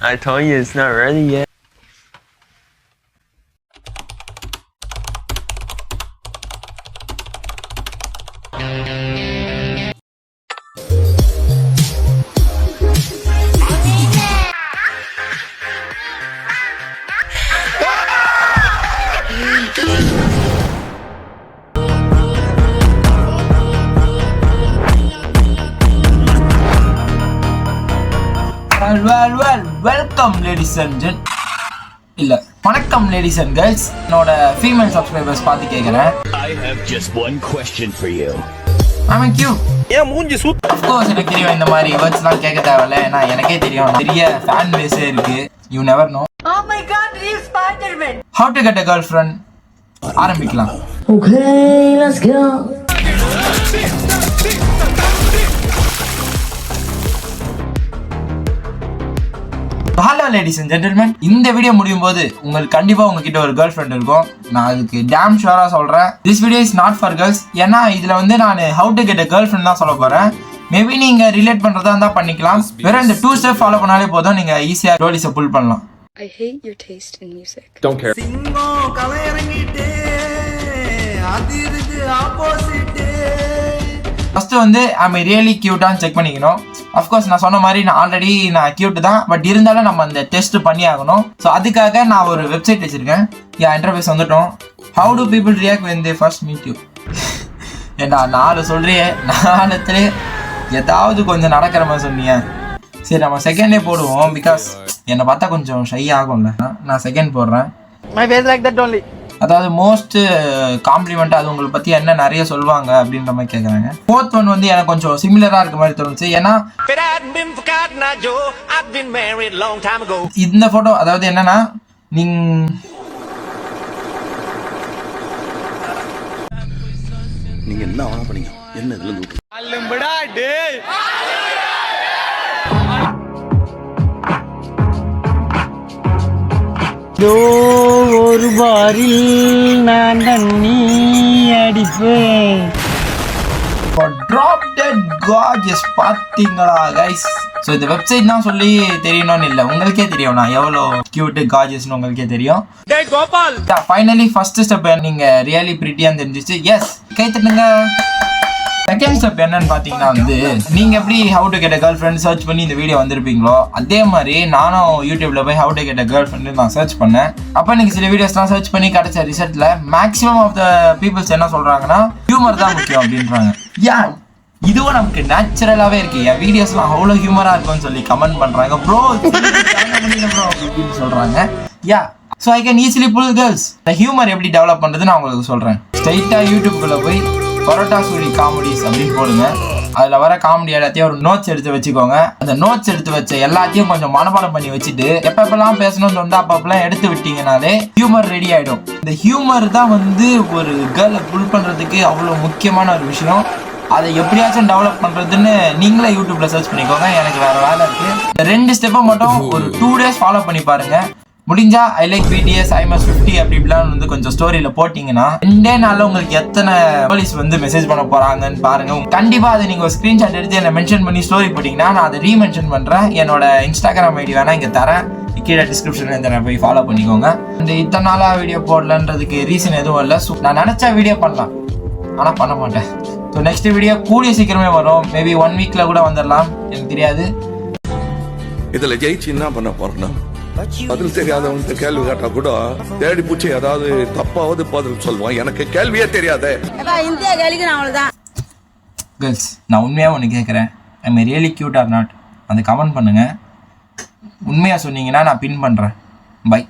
I told you it's not ready yet. Well, welcome ladies and gents. வணக்கம் ladies and girls. என்னோட female subscribers பார்த்து கேக்குறேன். I have just one question for you. I'm cute. ஏன் மூஞ்சி Sood? Of course எனக்கு தெரியும் இந்த மாதிரி வேர்ட்ஸ்லாம் கேட்க தேவையில்ல. நான் எனக்கே தெரியும் பெரிய ஃபேன் பேஸே இருக்கு. You never know. Oh my god, he's Spider-Man. How to get a girlfriend? ஆரம்பிக்கலாம். Okay, let's go. Hello ladies and gentlemen, இந்த வீடியோ முடியும் போது உங்களுக்கு கண்டிப்பா உங்ககிட்ட ஒரு கேர்ள் ஃப்ரெண்ட் இருக்கும். நான் அதுக்கு டேம் ஷுவரா சொல்றேன். This video is not for girls. ஏன்னா இதுல வந்து நான் how to get a girl friend தான் சொல்ல போறேன். மேபி நீங்க ரிலேட் பண்றதா இருந்தா பண்ணிக்கலாம். வெறும் இந்த 2 ஸ்டெப் ஃபாலோ பண்ணாலே போதும், நீங்க ஈஸியா ரோலிஸை புல் பண்ணலாம். I hate your taste in music. Don't care. First வந்து ஐம் ரியலி கியூட்டான்னு செக் பண்ணிக்கணும். அஃப்கோர்ஸ் நான் சொன்ன மாதிரி நான் ஆல்ரெடி நான் கியூட் தான், பட் இருந்தாலும் நம்ம அந்த டெஸ்ட் பண்ணி ஆகணும். ஸோ அதுக்காக நான் ஒரு வெப்சைட் வச்சிருக்கேன். என் இன்டர்ஃபேஸ் வந்துட்டோம். How to people react when they first meet you? ஏண்டா 4 சொல்றியே, 4த்துல ஏதாவது கொஞ்சம் நடக்கிற மாதிரி சொன்னீங்க. சரி நம்ம செகண்டே போடுவோம். பிகாஸ் என்னை பார்த்தா கொஞ்சம் ஷை ஆகும்ல. நான் செகண்ட் போடுறேன். My face like that only. அதாவது மோஸ்ட் காம்ப்ளிமெண்ட் அது உங்களை பத்தி என்ன நிறைய சொல்லுவாங்க அப்படின்ற மாதிரி கேட்குறாங்க. 4th ஒன் வந்து எனக்கு கொஞ்சம் சிமிலரா இருக்க மாதிரி தோணுச்சு. ஏன்னா இந்த போட்டோ அதாவது என்னன்னா நீங்க என்ன ஆனா பண்ணீங்க என்ன இதுல இருந்து அல்லம்படா டேய். ஒரு பாரில் நான் தண்ணி அடிப்பேன். ட்ராப் டெட் கார்ஜஸ் பாத்தீங்களா கைஸ்? ஸோ இந்த வெப்சைட் தான் சொல்லி தெரியணும்னு இல்லை, உங்களுக்கே தெரியும் நான் எவ்வளோ கியூட் கார்ஜஸ்னு உங்களுக்கே தெரியும். டேய் கோபால், ஃபைனலி ஃபர்ஸ்ட் ஸ்டெப் நீங்க ரியலி பிரிட்டியா தெரிஞ்சிச்சு. எஸ், கை தட்டுங்க. செகண்ட் ஸ்டெப் என்னன்னு பாத்தீங்கன்னா வந்து நீங்க எப்படி how to get a girlfriend search பண்ணி இந்த வீடியோ வந்திருப்பீங்களோ அதே மாதிரி நானும் யூடியூப்ல போய் how to get a girlfriend நான் சர்ச் பண்ணேன். அப்ப நீங்க சில வீடியோஸ்லாம் சர்ச் பண்ணி கிடைச்ச ரிசல்ட்ல மேக்ஸிமம் ஆஃப் த பீப்புள்ஸ் என்ன சொல்றாங்கன்னா ஹியூமர் தான் முக்கியம் அப்படின்றாங்க. யா, இதுவும் நமக்கு நேச்சுரலாவே இருக்கு. என் வீடியோஸ்லாம் அவ்வளோ ஹியூமரா இருக்கும்னு சொல்லி கமெண்ட் பண்றாங்க. ப்ரோ அப்படின்னு சொல்றாங்க. Yeah, so I can easily pull girls. இந்த ஹியூமர் எப்படி டெவலப் பண்றதுன்னு நான் உங்களுக்கு சொல்றேன். ஸ்ட்ரைட்டா யூடியூப்குள்ள போய் பரோட்டா சூரி காமெடிஸ் அப்படின்னு போடுங்க. அதுல வர காமெடி எல்லாத்தையும் ஒரு நோட்ஸ் எடுத்து வச்சுக்கோங்க. அந்த நோட்ஸ் எடுத்து வச்ச எல்லாத்தையும் கொஞ்சம் மனப்பாடம் பண்ணி வச்சுட்டு எப்பப்பெல்லாம் பேசணும்னு தோணுதோ அப்பப்பெல்லாம் எடுத்து விட்டீங்கனாலே ஹியூமர் ரெடி ஆயிடும். இந்த ஹியூமர் தான் வந்து ஒரு கேர்ளை புல் பண்றதுக்கு அவ்வளோ முக்கியமான ஒரு விஷயம். அதை எப்படியாச்சும் டெவலப் பண்றதுன்னு நீங்களே யூடியூப்ல சர்ச் பண்ணிக்கோங்க. எனக்கு வேற வேலை இருக்கு. இந்த 2 ஸ்டெப்பை மட்டும் ஒரு 2 days ஃபாலோ பண்ணி பாருங்க. முடிஞ்சா ஐ லைக் BTS IMS 50 அப்படி இப்படிலாம் வந்து கொஞ்சம் ஸ்டோரியில போட்டீங்கன்னா 2 நாள்ல உங்களுக்கு எத்தனை போலீஸ் வந்து மெசேஜ் பண்ண போறாங்கன்னு பாருங்க. கண்டிப்பா அதை நீங்க ஒரு ஸ்கிரீன்ஷாட் எடுத்து என்ன மென்ஷன் பண்ணி ஸ்டோரி போட்டீங்கன்னா நான் அதை ரீமென்ஷன் பண்றேன். என்னோட இன்ஸ்டாகிராம் ஐடி வேணா இங்க தரேன், கீழே டிஸ்கிரிப்ஷன்ல இருந்து போய் ஃபாலோ பண்ணிக்கோங்க. இந்த இத்தனை நாளா வீடியோ போடலன்றதுக்கு ரீசன் எதுவும் இல்லை. நான் நினைச்சா வீடியோ பண்ணலாம், ஆனா பண்ண மாட்டேன். ஸோ நெக்ஸ்ட் வீடியோ கூடிய சீக்கிரமே வரும். மேபி 1 weekல கூட வந்துடலாம், எனக்கு தெரியாது. இதுல ஜெயிச்சு என்ன பண்ண போறேன்னா பதில் தெரியாதவங்க கேள்வி கேட்டா கூட தேடி பூச்சி ஏதாவது தப்பாவது பதில் சொல்லுவான். எனக்கு கேள்வியே தெரியாதே. கேர்ள்ஸ், நான் உண்மையா ஒன்று கேட்குறேன். I am really cute or not? அந்த கமெண்ட் பண்ணுங்க. உண்மையா சொன்னீங்கன்னா நான் பின் பண்றேன். பை.